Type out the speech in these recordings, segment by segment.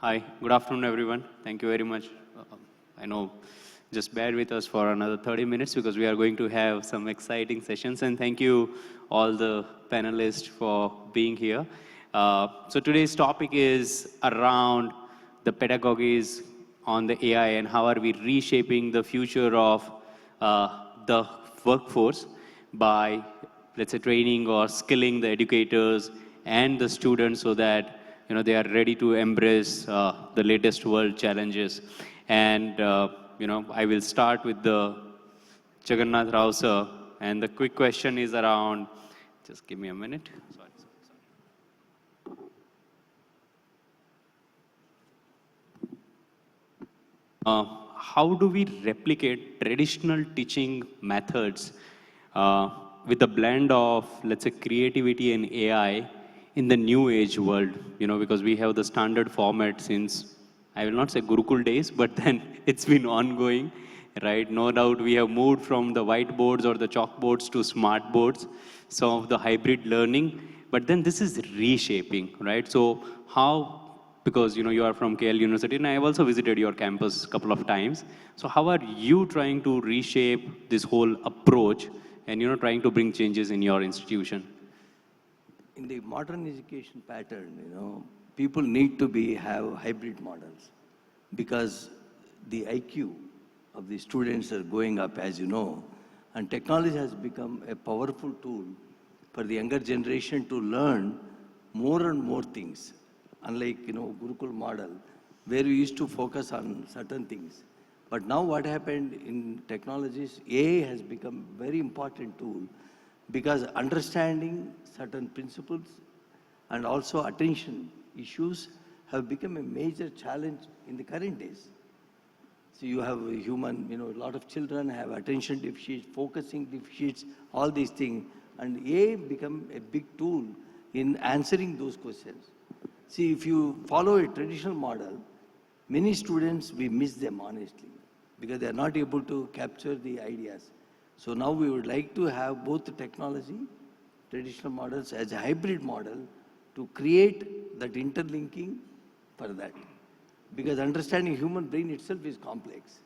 Hi, good afternoon, everyone. Thank you very much. I know, just bear with us for another 30 minutes because we are going to have some exciting sessions. And thank you, all the panelists, for being here. So today's topic is around the pedagogies on the AI and how are we reshaping the future of the workforce by, let's say, training or skilling the educators and the students so that they are ready to embrace the latest world challenges. And I will start with the Jagannatha Rao sir. And the quick question is around, just give me a minute. How do we replicate traditional teaching methods with a blend of, let's say, creativity and AI in the new age world? Because we have the standard format since, I will not say Gurukul days, but then it's been ongoing, right? No doubt we have moved from the whiteboards or the chalkboards to smart boards, some of the hybrid learning, but then this is reshaping, right? So how, because you are from KL University and I have also visited your campus a couple of times. So how are you trying to reshape this whole approach and trying to bring changes in your institution? In the modern education pattern, people need to have hybrid models because the IQ of the students are going up, as you know, and technology has become a powerful tool for the younger generation to learn more and more things. Unlike, Gurukul model, where we used to focus on certain things. But now what happened in technologies, AI has become a very important tool because understanding certain principles and also attention issues have become a major challenge in the current days. So you have a human, a lot of children have attention deficits, focusing deficits, all these things, and AI become a big tool in answering those questions. See, if you follow a traditional model, many students, we miss them honestly, because they are not able to capture the ideas. So now we would like to have both the technology, traditional models as a hybrid model to create that interlinking for that. Because understanding human brain itself is complex.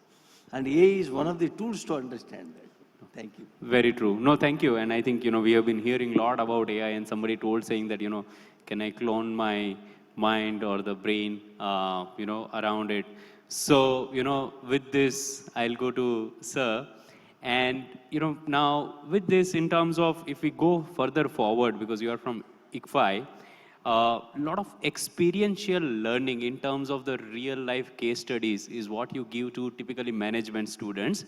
And AI is one of the tools to understand that. Thank you. Very true. No, thank you. And I think, we have been hearing a lot about AI and somebody saying that, can I clone my mind or the brain, around it. So, with this, I'll go to Sir. And, now with this, in terms of if we go further forward, because you are from ICFAI, a lot of experiential learning in terms of the real life case studies is what you give to typically management students,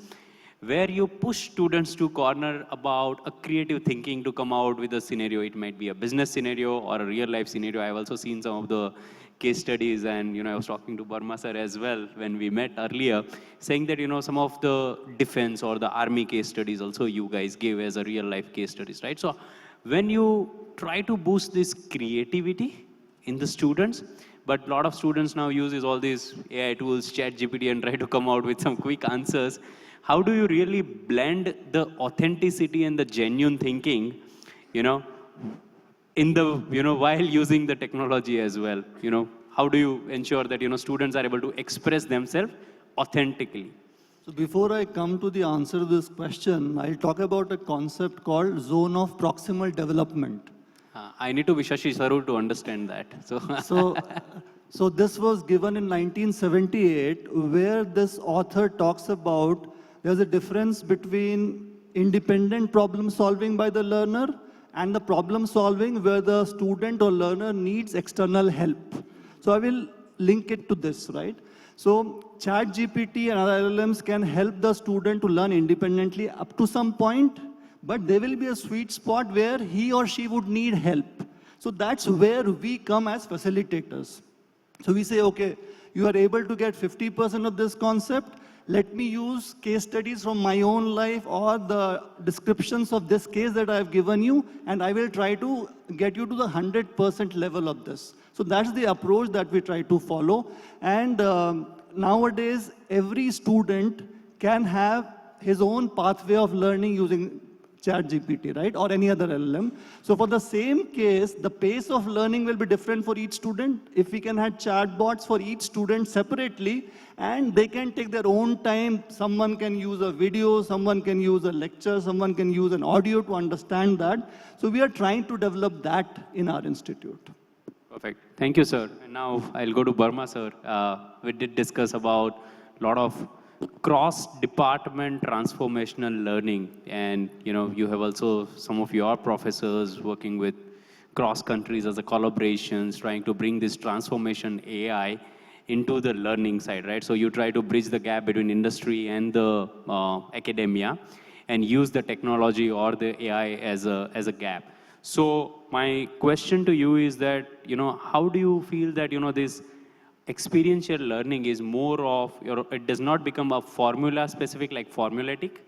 where you push students to corner about a creative thinking to come out with a scenario. It might be a business scenario or a real life scenario. I've also seen some of the case studies, and I was talking to Barma sir as well when we met earlier, saying that some of the defense or the army case studies also you guys give as a real life case studies, right? So when you try to boost this creativity in the students, but a lot of students now use all these AI tools, ChatGPT, and try to come out with some quick answers. How do you really blend the authenticity and the genuine thinking, in the, while using the technology as well? How do you ensure that, students are able to express themselves authentically? So before I come to the answer to this question, I'll talk about a concept called zone of proximal development. I need to be Shashi Sarur to understand that. So this was given in 1978, where this author talks about there's a difference between independent problem solving by the learner and the problem solving where the student or learner needs external help. So I will link it to this, right? So ChatGPT and other LLMs can help the student to learn independently up to some point, but there will be a sweet spot where he or she would need help. So that's where we come as facilitators. So we say, okay, you are able to get 50% of this concept. Let me use case studies from my own life or the descriptions of this case that I've given you, and I will try to get you to the 100% level of this. So that's the approach that we try to follow. And nowadays, every student can have his own pathway of learning using ChatGPT, right? Or any other LLM. So for the same case, the pace of learning will be different for each student. If we can have chatbots for each student separately, and they can take their own time, someone can use a video, someone can use a lecture, someone can use an audio to understand that. So we are trying to develop that in our institute. Perfect. Thank you, sir. And now I'll go to Barma, sir. We did discuss about a lot of cross-department transformational learning, and you have also some of your professors working with cross countries as a collaborations, trying to bring this transformation AI into the learning side, right? So you try to bridge the gap between industry and the academia, and use the technology or the AI as a gap. So my question to you is that how do you feel that this experiential learning is more of, it does not become a formula specific like formulatic,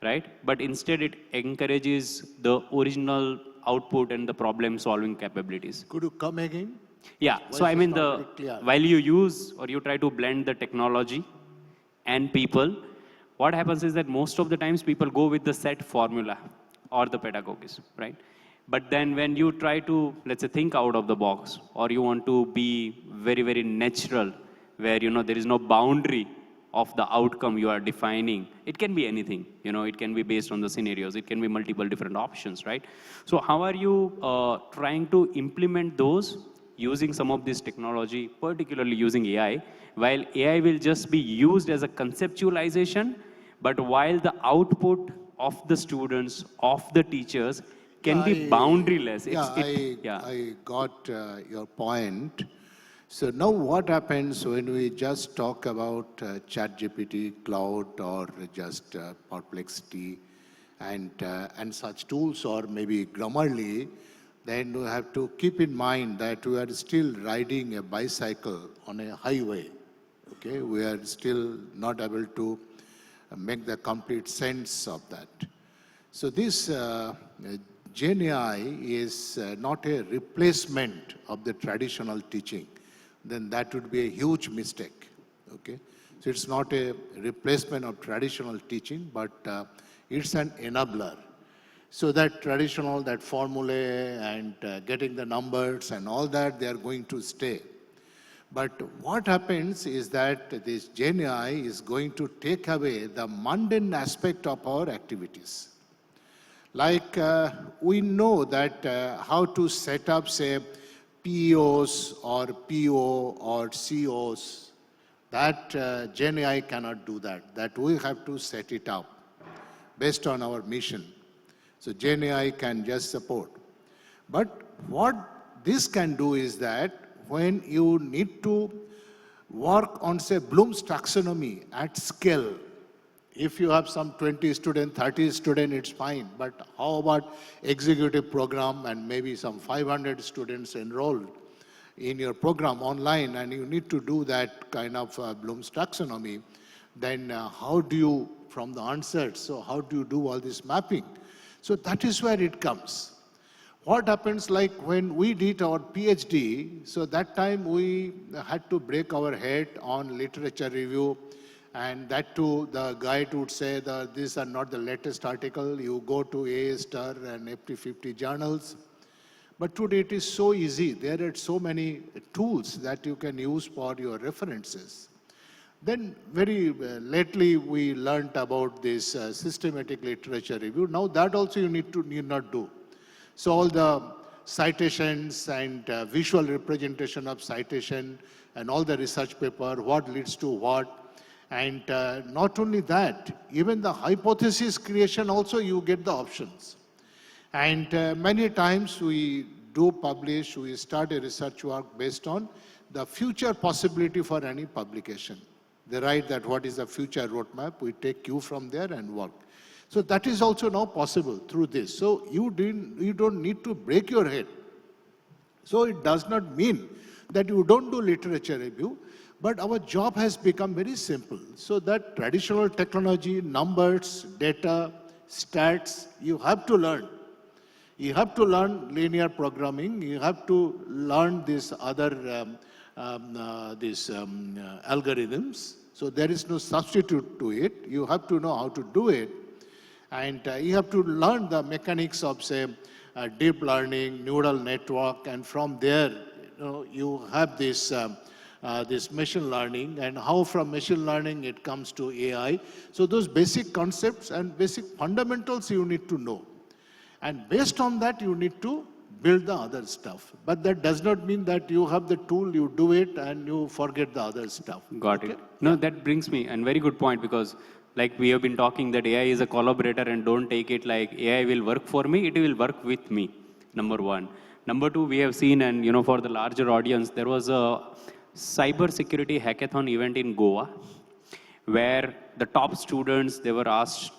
right? But instead it encourages the original output and the problem solving capabilities. Could you come again? Yeah, so I mean while you use or you try to blend the technology and people, what happens is that most of the times people go with the set formula or the pedagogies, right? But then when you try to, let's say, think out of the box, or you want to be very, very natural, where, there is no boundary of the outcome you are defining. It can be anything, it can be based on the scenarios. It can be multiple different options, right? So how are you trying to implement those using some of this technology, particularly using AI, while AI will just be used as a conceptualization, but while the output of the students, of the teachers, can be boundaryless. I got your point. So now what happens when we just talk about ChatGPT, Cloud, or just Perplexity and such tools, or maybe Grammarly, then we have to keep in mind that we are still riding a bicycle on a highway. Okay, we are still not able to make the complete sense of that. So this GenAI is not a replacement of the traditional teaching. Then that would be a huge mistake. Okay, so it's not a replacement of traditional teaching, but it's an enabler. So that traditional, that formulae and getting the numbers and all that, they are going to stay. But what happens is that this GenAI is going to take away the mundane aspect of our activities. Like we know that how to set up, say, POs or PO or COs, that GenAI cannot do that. That we have to set it up based on our mission. So GenAI can just support. But what this can do is that when you need to work on, say, Bloom's taxonomy at scale, if you have some 20 students, 30 students, it's fine. But how about executive program and maybe some 500 students enrolled in your program online, and you need to do that kind of Bloom's taxonomy, then how do you, from the onset, so how do you do all this mapping? So that is where it comes. What happens, like when we did our PhD, so that time we had to break our head on literature review, and that too, the guide would say that these are not the latest article. You go to 𝐴 and FT 50 journals. But today it is so easy. There are so many tools that you can use for your references. Then very lately we learned about this systematic literature review. Now that also you need not do. So all the citations and visual representation of citation and all the research paper, what leads to what. And not only that, even the hypothesis creation also you get the options. And many times we do publish, we start a research work based on the future possibility for any publication. They write that what is the future roadmap, we take cue from there and work. So that is also now possible through this. So you don't need to break your head. So it does not mean that you don't do literature review, but our job has become very simple. So that traditional technology, numbers, data, stats, you have to learn. You have to learn linear programming. You have to learn these other algorithms. So there is no substitute to it. You have to know how to do it. And you have to learn the mechanics of, say, deep learning, neural network, and from there, you have this, this machine learning, and how from machine learning it comes to AI. So those basic concepts and basic fundamentals you need to know. And based on that, you need to build the other stuff. But that does not mean that you have the tool, you do it, and you forget the other stuff. Got it. No, that brings me, and very good point, because like we have been talking that AI is a collaborator, and don't take it like AI will work for me, it will work with me, number one. Number two, we have seen, and for the larger audience, there was a cyber security hackathon event in Goa, where the top students, they were asked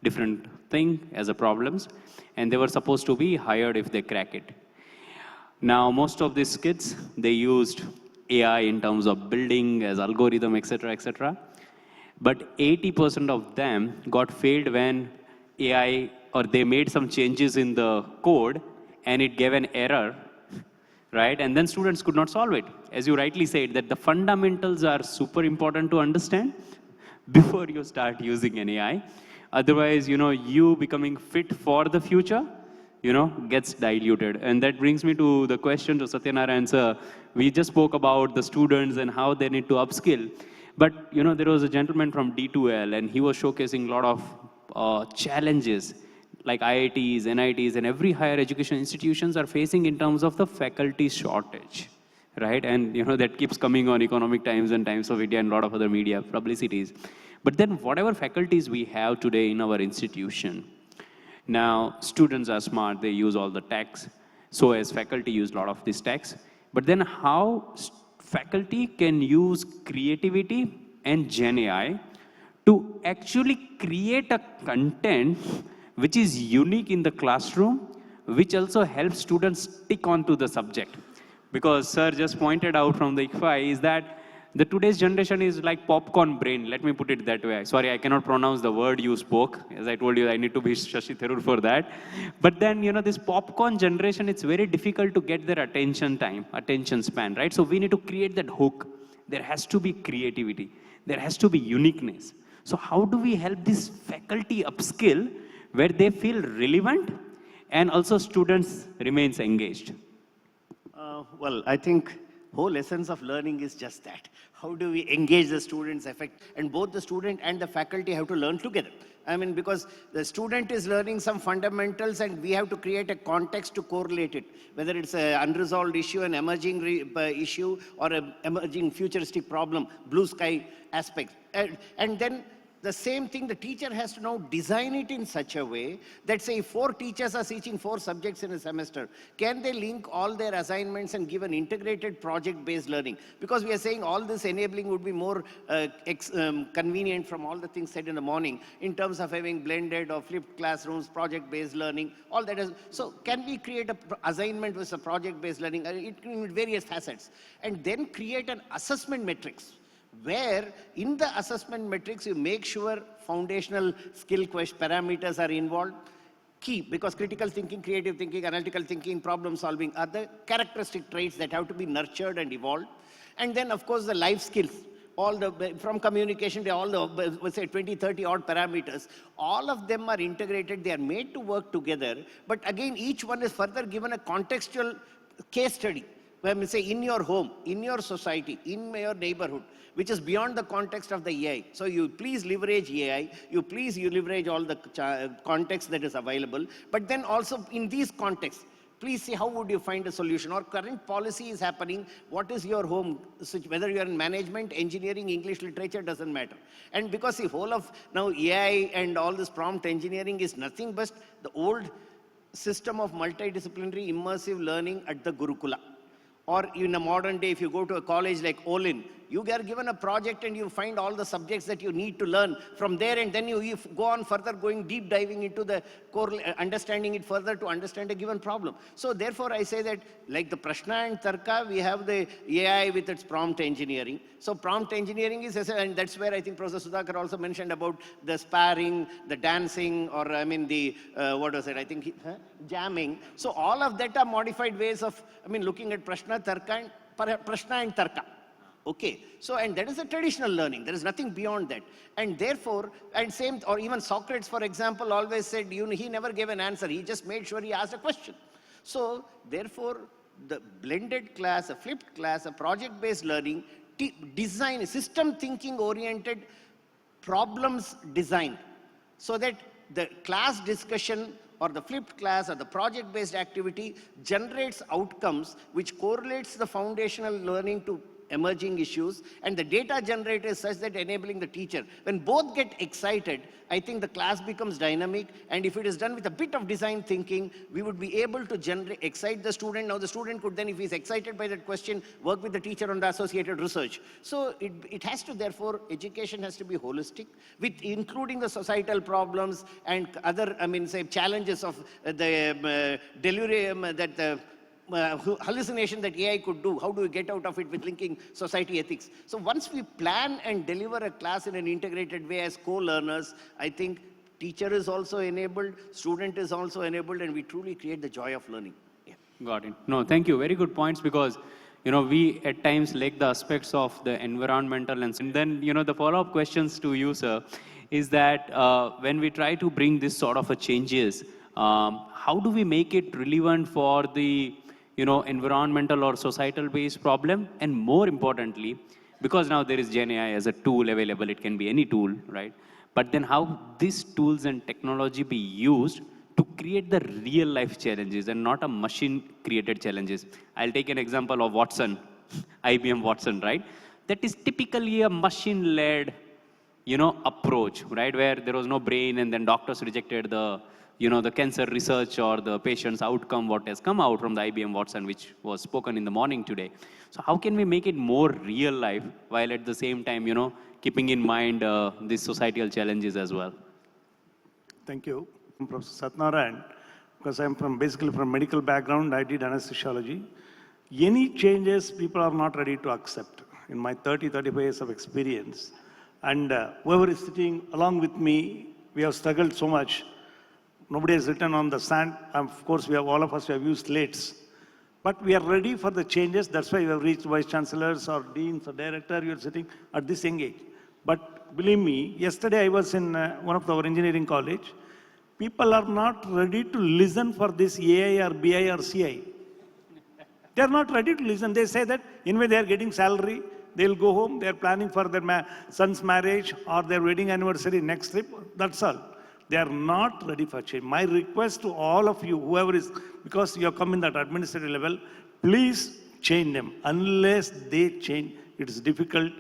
different thing as a problems, and they were supposed to be hired if they crack it. Now, most of these kids, they used AI in terms of building as algorithm, etc., etc. But 80% of them got failed when AI, or they made some changes in the code and it gave an error, right? And then students could not solve it. As you rightly said, that the fundamentals are super important to understand before you start using an AI. Otherwise, you becoming fit for the future, gets diluted. And that brings me to the question to Satyanarayana sir. We just spoke about the students and how they need to upskill. But, there was a gentleman from D2L, and he was showcasing a lot of challenges like IITs, NITs, and every higher education institutions are facing in terms of the faculty shortage, right? And, that keeps coming on Economic Times and Times of India and a lot of other media publicities. But then whatever faculties we have today in our institution, now students are smart, they use all the techs. So as faculty use a lot of these techs. But then how faculty can use creativity and GenAI to actually create a content which is unique in the classroom, which also helps students stick onto the subject. Because sir just pointed out from the 𝐓𝐴I is that the today's generation is like popcorn brain. Let me put it that way. Sorry, I cannot pronounce the word you spoke. As I told you, I need to be Shashi Tharoor for that. But then, this popcorn generation, it's very difficult to get their attention span, right? So we need to create that hook. There has to be creativity. There has to be uniqueness. So how do we help this faculty upskill where they feel relevant and also students remains engaged? Well, I think whole essence of learning is just that. How do we engage the students and both the student and the faculty have to learn together. I mean, because the student is learning some fundamentals and we have to create a context to correlate it, whether it's an unresolved issue, an emerging issue, or an emerging futuristic problem, blue sky aspects. And then the same thing, the teacher has to now design it in such a way that, say, 4 teachers are teaching 4 subjects in a semester. Can they link all their assignments and give an integrated project-based learning? Because we are saying all this enabling would be more convenient from all the things said in the morning in terms of having blended or flipped classrooms, project-based learning, all that is. So can we create an assignment with a project-based learning, in various facets, and then create an assessment matrix, where in the assessment metrics you make sure foundational skill parameters are involved, key, because critical thinking, creative thinking, analytical thinking, problem solving are the characteristic traits that have to be nurtured and evolved. And then of course the life skills, all the, from communication to all the, let's say 20, 30 odd parameters, all of them are integrated, they are made to work together. But again, each one is further given a contextual case study, where we say in your home, in your society, in your neighborhood, which is beyond the context of the AI. So you please leverage AI, you leverage all the context that is available, but then also in these contexts, please see how would you find a solution, or current policy is happening, what is your home, whether you are in management, engineering, English literature, doesn't matter. And because the whole of now AI and all this prompt engineering is nothing but the old system of multidisciplinary immersive learning at the Gurukula. Or in a modern day, if you go to a college like Olin, you are given a project and you find all the subjects that you need to learn from there, and then you go on further, going deep diving into the core, understanding it further to understand a given problem. So therefore I say that like the Prashna and Tarka, we have the AI with its prompt engineering. So prompt engineering is, and that's where I think Professor Sudhakar also mentioned about the sparring, the dancing, or I mean the, what was it, I think, jamming. So all of that are modified ways of, I mean, looking at Prashna, Tarka, and Prashna and Tarka. Okay, so and that is a traditional learning. There is nothing beyond that. And therefore, and same, or even Socrates, for example, always said, he never gave an answer. He just made sure he asked a question. So therefore, the blended class, a flipped class, a project-based learning, design, system thinking oriented problems designed so that the class discussion or the flipped class or the project-based activity generates outcomes which correlates the foundational learning to emerging issues, and the data generator is such that enabling the teacher. When both get excited, I think the class becomes dynamic, and if it is done with a bit of design thinking, we would be able to excite the student. Now the student could then, if he's excited by that question, work with the teacher on the associated research. So it has to, therefore, education has to be holistic, with including the societal problems and other, say, challenges of the delirium that the hallucination that AI could do. How do we get out of it with linking society ethics? So once we plan and deliver a class in an integrated way as co-learners, I think teacher is also enabled, student is also enabled, and we truly create the joy of learning. Yeah. Got it. No, thank you. Very good points, because we at times lack the aspects of the environmental and then, the follow-up questions to you, sir, is that when we try to bring this sort of a changes, how do we make it relevant for the environmental or societal based problem? And more importantly, because now there is GenAI as a tool available, it can be any tool, right? But then how these tools and technology be used to create the real life challenges and not a machine created challenges. I'll take an example of Watson, IBM Watson, right? That is typically a machine led, approach, right? Where there was no brain, and then doctors rejected the the cancer research or the patient's outcome, what has come out from the IBM Watson, which was spoken in the morning today. So how can we make it more real life while at the same time, keeping in mind these societal challenges as well? Thank you. I'm Professor Satyanarayana, because I'm basically from medical background. I did anesthesiology. Any changes people are not ready to accept. In my 35 years of experience, and whoever is sitting along with me, we have struggled so much. Nobody has written on the sand. Of course, all of us have used slates. But we are ready for the changes. That's why we have reached vice-chancellors or deans or director. You are sitting at this young age. But believe me, yesterday I was in one of our engineering college. People are not ready to listen for this AI or BI or CI. They are not ready to listen. They say that anyway they are getting salary. They'll go home. They are planning for their son's marriage or their wedding anniversary next trip. That's all. They are not ready for change. My request to all of you, whoever is, because you have come in that administrative level, please change them. Unless they change, it is difficult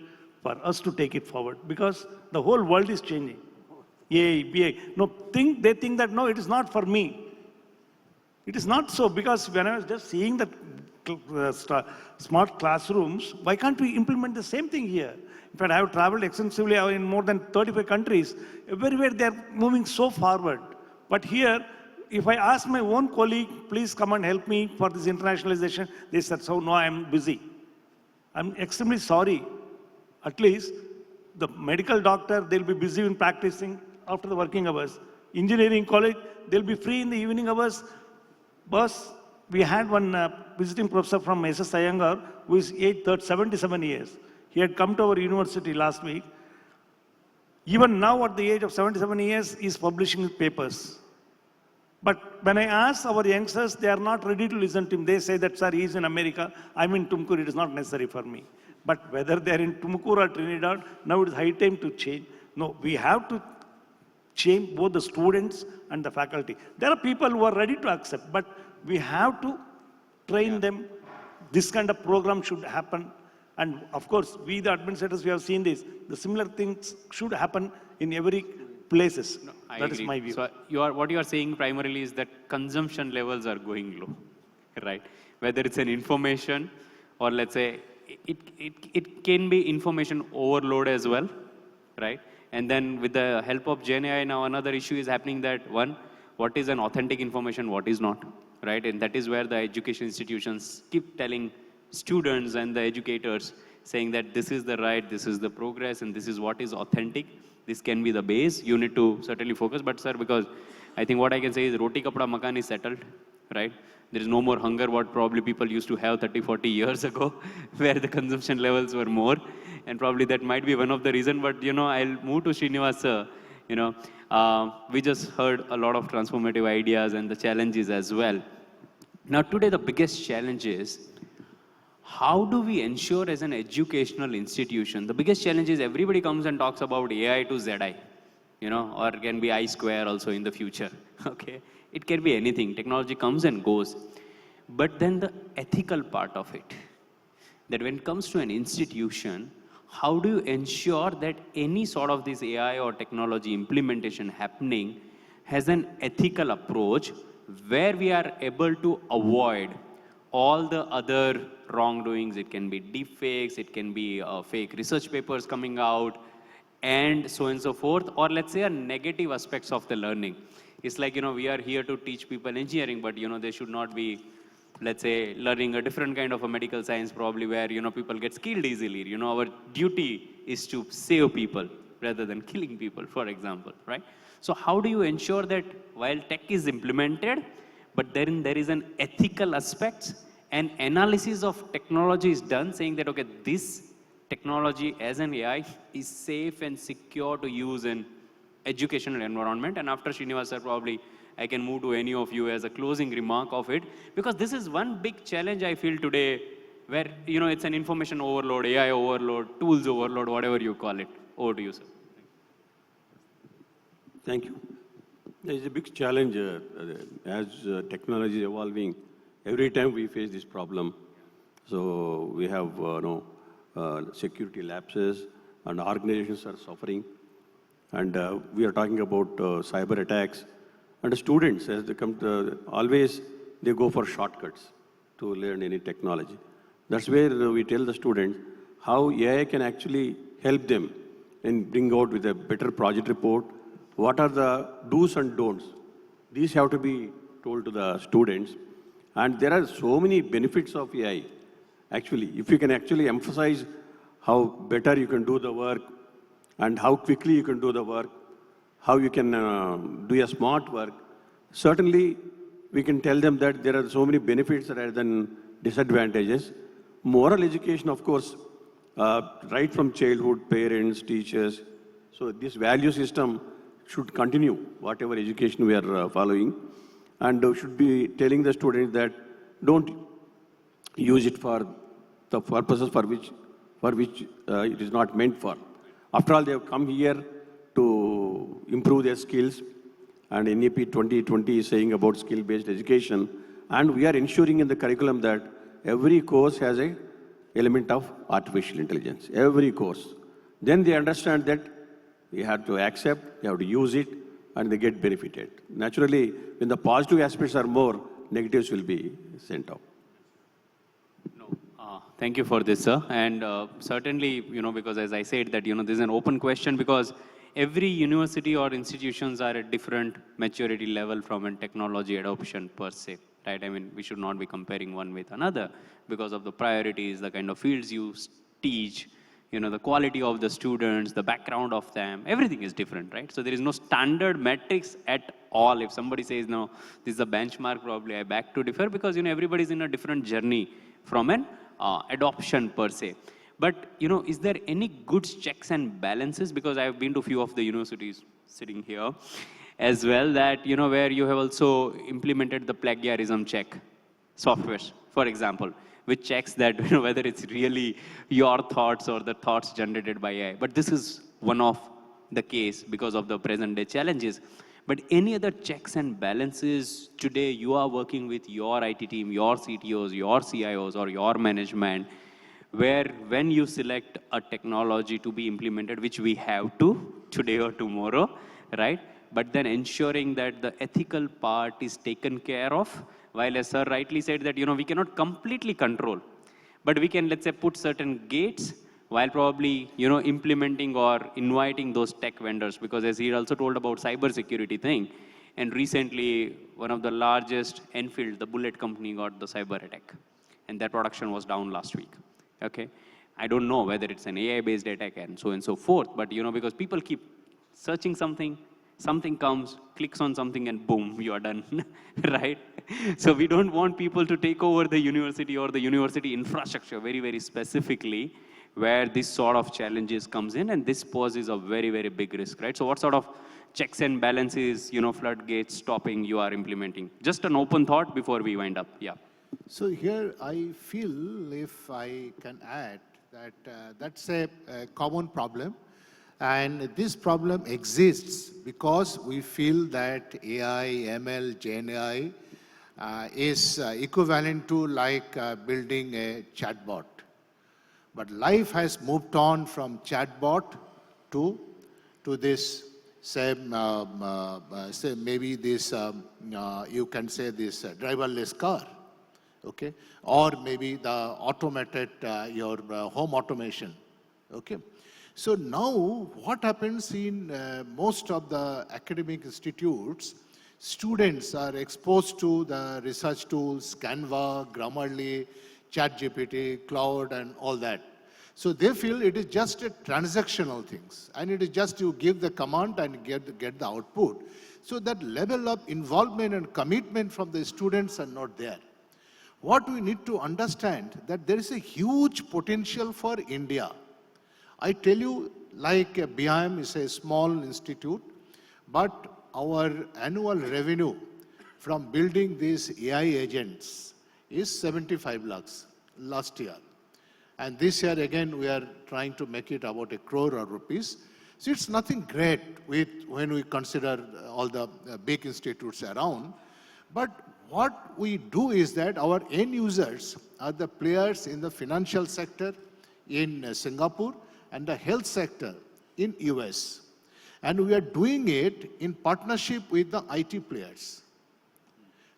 for us to take it forward, because the whole world is changing. AI, BI. No, they think that, no, it is not for me. It is not so, because when I was just seeing the smart classrooms, why can't we implement the same thing here? In fact, I have traveled extensively in more than 35 countries. Everywhere they are moving so forward. But here, if I ask my own colleague, please come and help me for this internationalization, they said, so no, I'm busy. I'm extremely sorry. At least the medical doctor, they'll be busy in practicing after the working hours. Engineering college, they'll be free in the evening hours. Boss, we had one visiting professor from SS Iyengar, who is aged 77 years. He had come to our university last week. Even now, at the age of 77 years, he is publishing papers. But when I ask our youngsters, they are not ready to listen to him. They say that, sir, he is in America. I'm in Tumkur. It is not necessary for me. But whether they are in Tumkur or Trinidad, now it is high time to change. No, we have to change both the students and the faculty. There are people who are ready to accept, but we have to train them. This kind of program should happen. And of course, we the administrators, we have seen this. The similar things should happen in every places. No, that agree. is my view. So what you are saying primarily is that consumption levels are going low, right? Whether it's an information or let's say it can be information overload as well, right? And then with the help of GenAI now, another issue is happening that one, what is an authentic information, what is not, right? And that is where the education institutions keep telling students and the educators saying that this is the right, this is the progress, and this is what is authentic. This can be the base. You need to certainly focus. But sir, because I think what I can say is roti kapda makan is settled, right? There is no more hunger what probably people used to have 30, 40 years ago, where the consumption levels were more. And probably that might be one of the reasons, but I'll move to Srinivas sir. We just heard a lot of transformative ideas and the challenges as well. Now today the biggest challenge is, how do we ensure as an educational institution, the biggest challenge is everybody comes and talks about AI to ZI, or it can be I square also in the future, okay? It can be anything, technology comes and goes. But then the ethical part of it, that when it comes to an institution, how do you ensure that any sort of this AI or technology implementation happening has an ethical approach where we are able to avoid all the other wrongdoings? It can be deepfakes, it can be fake research papers coming out, and so on and so forth, or let's say negative aspects of the learning. It's like, we are here to teach people engineering, but, they should not be, let's say, learning a different kind of a medical science probably where, people get killed easily. Our duty is to save people rather than killing people, for example, right? So how do you ensure that while tech is implemented, but then there is an ethical aspect and analysis of technology is done saying that, okay, this technology as an AI is safe and secure to use in educational environment? And after Srinivas sir, probably I can move to any of you as a closing remark of it, because this is one big challenge I feel today where, it's an information overload, AI overload, tools overload, whatever you call it. Over to you, sir. Thank you. There is a big challenge as technology is evolving. Every time we face this problem. So we have security lapses and organizations are suffering. And we are talking about cyber attacks. And the students, as they come to, always they go for shortcuts to learn any technology. That's where we tell the students how AI can actually help them and bring out with a better project report. What are the do's and don'ts? These have to be told to the students. And there are so many benefits of AI. Actually, if you can actually emphasize how better you can do the work and how quickly you can do the work, how you can do a smart work, certainly we can tell them that there are so many benefits rather than disadvantages. Moral education, of course, right from childhood, parents, teachers. So this value system should continue, whatever education we are following. And should be telling the students that don't use it for the purposes for which it is not meant for. After all, they have come here to improve their skills. And NEP 2020 is saying about skill-based education. And we are ensuring in the curriculum that every course has an element of artificial intelligence, every course. Then they understand that they have to accept, they have to use it, and they get benefited. Naturally, when the positive aspects are more, negatives will be sent out. Thank you for this, sir. And certainly, because as I said that, this is an open question because every university or institutions are at different maturity level from a technology adoption per se, right? I mean, we should not be comparing one with another because of the priorities, the kind of fields you teach, the quality of the students, the background of them, everything is different, right? So there is no standard metrics at all. If somebody says, no, this is a benchmark, probably I beg to differ because, everybody's in a different journey from an adoption per se. But, is there any good checks and balances? Because I have been to a few of the universities sitting here as well that, where you have also implemented the plagiarism check software, for example, which checks that whether it's really your thoughts or the thoughts generated by AI. But this is one of the case because of the present day challenges. But any other checks and balances today you are working with your IT team, your CTOs, your CIOs, or your management, where when you select a technology to be implemented, which we have to today or tomorrow, right? But then ensuring that the ethical part is taken care of, while as sir rightly said that, we cannot completely control, but we can, let's say, put certain gates while probably, implementing or inviting those tech vendors, because as he also told about cyber security thing, and recently one of the largest Enfield, the bullet company, got the cyber attack, and their production was down last week, okay? I don't know whether it's an AI-based attack and so forth, but, because people keep searching something, Something comes, clicks on something, and boom, you are done, right? So we don't want people to take over the university or the university infrastructure very, very specifically, where this sort of challenges comes in, and this poses a very, very big risk, right? So what sort of checks and balances, floodgates, stopping you are implementing? Just an open thought before we wind up. Yeah. So here I feel, if I can add, that that's a common problem. And this problem exists because we feel that AI, ML, GenAI is equivalent to like building a chatbot. But life has moved on from chatbot to this, say maybe this, you can say this driverless car, okay? Or maybe the automated, your home automation, okay? So now what happens in most of the academic institutes, students are exposed to the research tools, Canva, Grammarly, ChatGPT, Cloud, and all that. So they feel it is just a transactional things, and it is just you give the command and get the output. So that level of involvement and commitment from the students are not there. What we need to understand that there is a huge potential for India. I tell you, like BIM is a small institute, but our annual revenue from building these AI agents is 75 lakhs last year. And this year again, we are trying to make it about 1 crore rupees. So it's nothing great when we consider all the big institutes around. But what we do is that our end users are the players in the financial sector in Singapore and the health sector in US. And we are doing it in partnership with the IT players.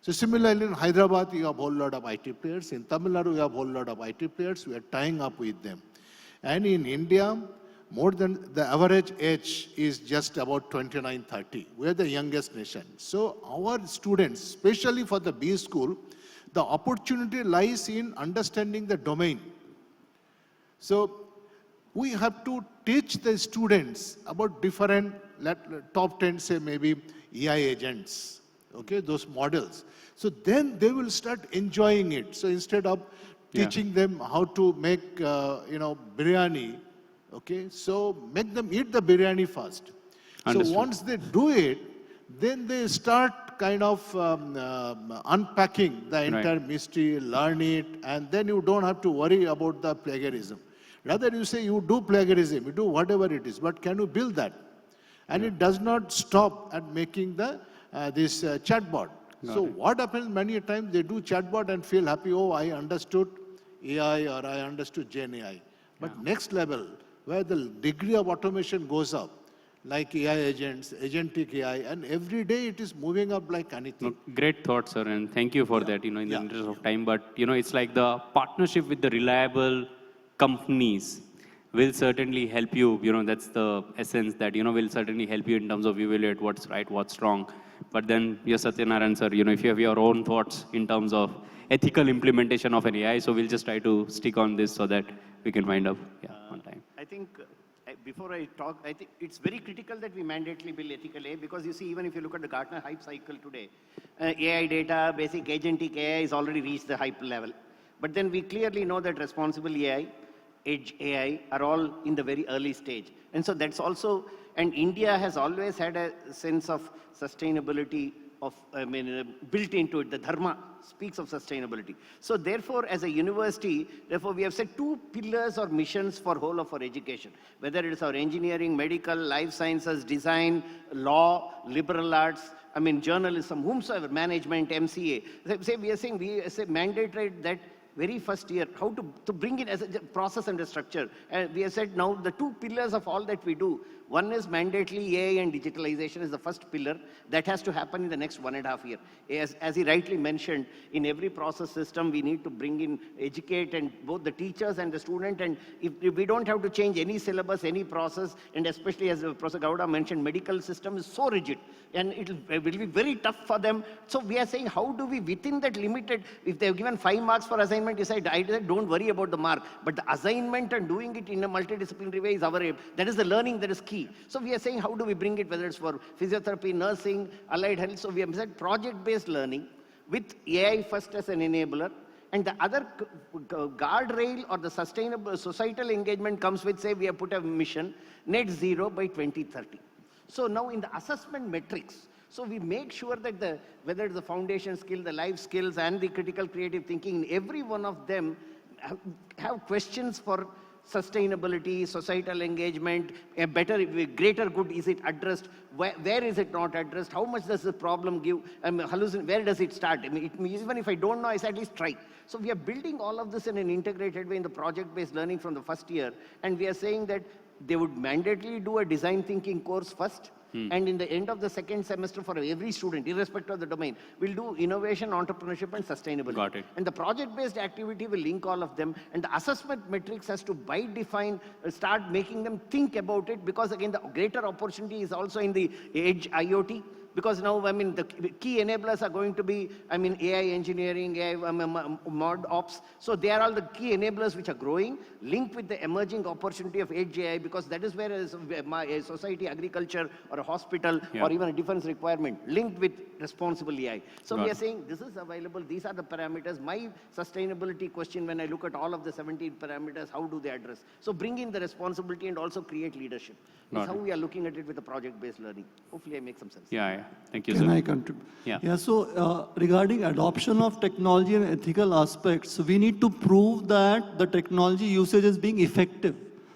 So similarly in Hyderabad, we have a whole lot of IT players. In Tamil Nadu, we have a whole lot of IT players. We are tying up with them. And in India, more than the average age is just about 29, 30. We are the youngest nation. So our students, especially for the B school, the opportunity lies in understanding the domain. So we have to teach the students about different top 10, say maybe AI agents, okay, those models. So then they will start enjoying it. So instead of teaching them how to make, biryani, okay, so make them eat the biryani first. Understood. So once they do it, then they start kind of unpacking the entire mystery, learn it, and then you don't have to worry about the plagiarism. Rather, you say you do plagiarism, you do whatever it is, but can you build that? And it does not stop at making the this chatbot. So what happens many times, they do chatbot and feel happy, oh, I understood AI or I understood GenAI. But next level, where the degree of automation goes up, like AI agents, agentic AI, and every day it is moving up like anything. Great thought, sir, and thank you for that, in the interest of time. But, it's like the partnership with the reliable companies will certainly help you, that's the essence that, will certainly help you in terms of evaluate what's right, what's wrong. But then, Satyanarayana, sir, if you have your own thoughts in terms of ethical implementation of an AI, so we'll just try to stick on this so that we can wind up on time. I think, before I talk, I think it's very critical that we mandatorily build ethical AI, because you see, even if you look at the Gartner hype cycle today, AI data, basic agentic AI has already reached the hype level. But then we clearly know that responsible AI, edge AI are all in the very early stage. And so that's also, and India has always had a sense of sustainability built into it. The Dharma speaks of sustainability. So therefore, as a university, we have set 2 pillars or missions for whole of our education, whether it is our engineering, medical, life sciences, design, law, liberal arts, journalism, whomsoever, management, MCA. We are saying, mandated that very first year, how to bring it as a process and a structure. And we have said now the 2 pillars of all that we do, one is mandatorily AI and digitalization is the first pillar. That has to happen in the next 1.5 years. As he rightly mentioned, in every process system, we need to bring in, educate, and both the teachers and the student. And if we don't have to change any syllabus, any process, and especially as Professor Gowda mentioned, medical system is so rigid, and it will be very tough for them. So we are saying, how do we, within that limited, if they've given 5 marks for assignment, you say, don't worry about the mark. But the assignment and doing it in a multidisciplinary way is our aim. That is the learning that is key. key. So we are saying, how do we bring it, whether it's for physiotherapy, nursing, allied health. So we have said project-based learning with AI first as an enabler. And the other guardrail or the sustainable societal engagement comes with, say, we have put a mission, net zero by 2030. So now in the assessment metrics, so we make sure that whether it's the foundation skill, the life skills, and the critical creative thinking, every one of them have questions for sustainability, societal engagement, a better, greater good, is it addressed? Where is it not addressed? How much does the problem give? Where does it start? Even if I don't know, I say at least try. So we are building all of this in an integrated way in the project-based learning from the first year. And we are saying that they would mandatorily do a design thinking course first. And in the end of the second semester for every student, irrespective of the domain, we'll do innovation, entrepreneurship, and sustainability. Got it. And the project-based activity will link all of them. And the assessment metrics has to by define, start making them think about it, because again, the greater opportunity is also in the edge IoT. Because now, the key enablers are going to be, AI engineering, AI, mod ops. So they are all the key enablers which are growing, linked with the emerging opportunity of edge AI, because that is where a society, agriculture, or a hospital, or even a defense requirement, linked with responsible AI. So we are saying this is available, these are the parameters. My sustainability question, when I look at all of the 17 parameters, how do they address? So bring in the responsibility and also create leadership. That's how we are looking at it with the project-based learning. Hopefully I make some sense. Yeah. Thank you, Can sir. I contribute? Yeah. So regarding adoption of technology and ethical aspects, we need to prove that the technology usage is being effective.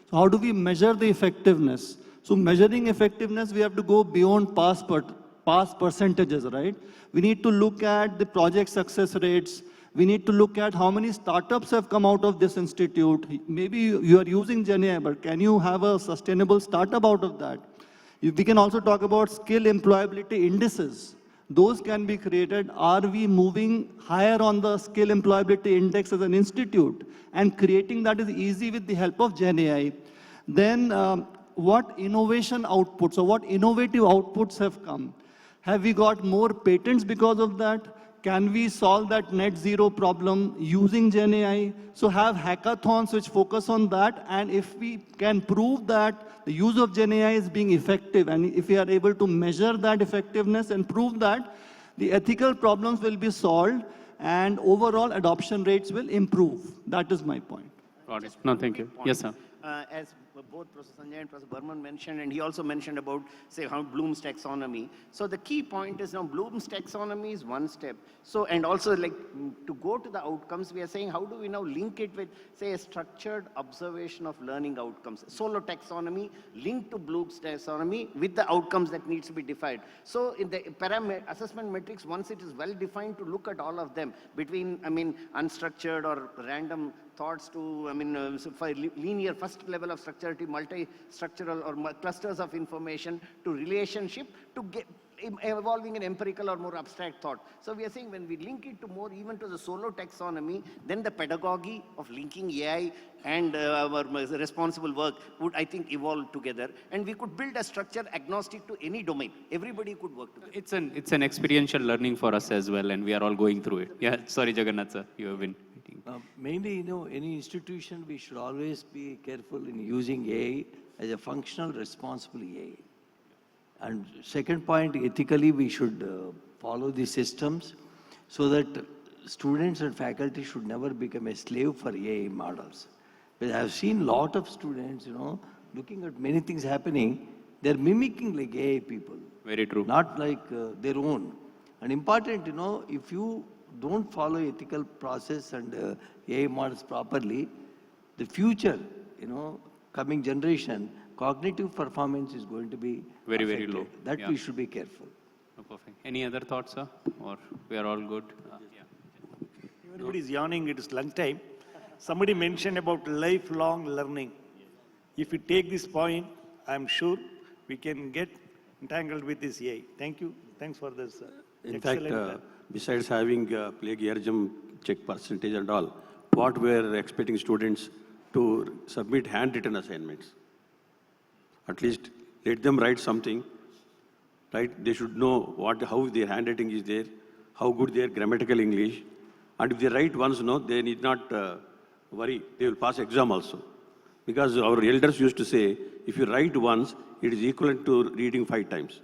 So how do we measure the effectiveness? So measuring effectiveness, we have to go beyond past percentages, right? We need to look at the project success rates. We need to look at how many startups have come out of this institute. Maybe you are using GenAI, but can you have a sustainable startup out of that? We can also talk about skill employability indices. Those can be created. Are we moving higher on the skill employability index as an institute? And creating that is easy with the help of GenAI. Then what innovation outputs or what innovative outputs have come? Have we got more patents because of that? Can we solve that net zero problem using GenAI? So have hackathons which focus on that. And if we can prove that the use of GenAI is being effective, and if we are able to measure that effectiveness and prove that, the ethical problems will be solved and overall adoption rates will improve. That is my point. Got it. No, thank you. Yes, sir. As both Professor Sanjay and Professor Barma mentioned, and he also mentioned about, say, how Bloom's taxonomy. So the key point is now Bloom's taxonomy is one step. So, and also like to go to the outcomes, we are saying, how do we now link it with, say, a structured observation of learning outcomes? Solo taxonomy linked to Bloom's taxonomy with the outcomes that needs to be defined. So in the assessment metrics, once it is well defined, to look at all of them between, unstructured or random thoughts to, for linear first level of structurality, multi-structural or clusters of information to relationship to get evolving an empirical or more abstract thought. So we are saying when we link it to more even to the solo taxonomy, then the pedagogy of linking AI and our responsible work would, I think, evolve together. And we could build a structure agnostic to any domain. Everybody could work together. It's an experiential learning for us as well, and we are all going through it. Yeah, sorry, Jagannatha, sir. You have been meeting. Mainly, any institution, we should always be careful in using AI as a functional, responsible AI. And second point, ethically, we should follow the systems so that students and faculty should never become a slave for AI models. But I have seen a lot of students, looking at many things happening, they're mimicking like AI people. Very true. Not like their own. And important, if you don't follow ethical process and AI models properly, the future, coming generation, cognitive performance is going to be very, affected. very low. That we should be careful. Oh, perfect. Any other thoughts, sir? Or we are all good? Everybody is yawning, it is lunchtime. Somebody mentioned about lifelong learning. If we take this point, I'm sure we can get entangled with this AI. Thank you. Thanks for this. In fact, besides having plagiarism check percentage and all, what we're expecting students to submit handwritten assignments. At least let them write something, right? They should know how their handwriting is there, how good their grammatical English. And if they write once, they need not worry. They will pass exam also. Because our elders used to say, if you write once, it is equivalent to reading 5 times.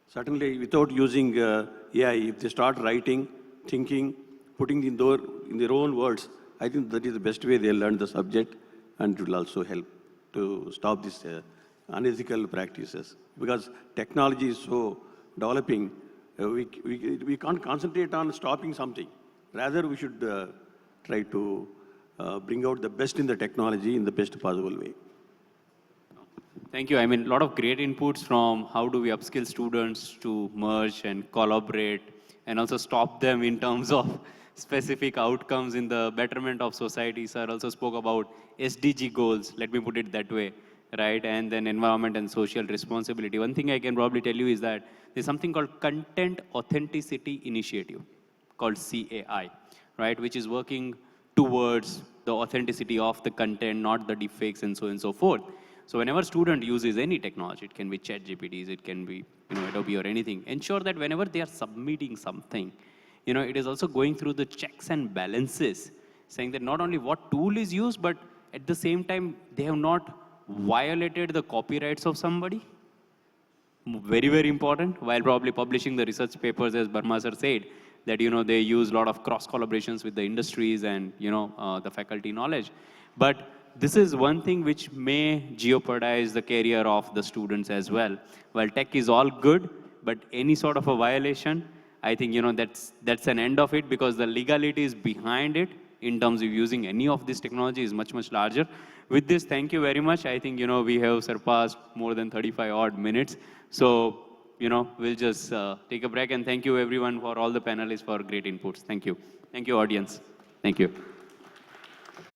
Certainly, without using AI, if they start writing, thinking, putting in their own words, I think that is the best way they learn the subject, and it will also help to stop these unethical practices. Because technology is so developing, we can't concentrate on stopping something. Rather, we should try to bring out the best in the technology in the best possible way. Thank you. I mean, a lot of great inputs from how do we upskill students to merge and collaborate and also stop them in terms of specific outcomes in the betterment of society. Sir also spoke about SDG goals, let me put it that way, right? And then environment and social responsibility. One thing I can probably tell you is that there's something called Content Authenticity Initiative, called CAI, right? Which is working towards the authenticity of the content, not the deepfakes and so on and so forth. So whenever a student uses any technology, it can be ChatGPTs, it can be Adobe or anything, ensure that whenever they are submitting something, it is also going through the checks and balances, saying that not only what tool is used, but at the same time, they have not violated the copyrights of somebody. Very, very important, while probably publishing the research papers, as Barma sir said, that they use a lot of cross collaborations with the industries and the faculty knowledge. But this is one thing which may jeopardize the career of the students as well. While tech is all good, but any sort of a violation, I think that's an end of it, because the legalities behind it in terms of using any of this technology is much, much larger. With this, thank you very much. I think we have surpassed more than 35 odd minutes. So we'll just take a break, and thank you everyone for all the panelists for great inputs. Thank you. Thank you, audience. Thank you.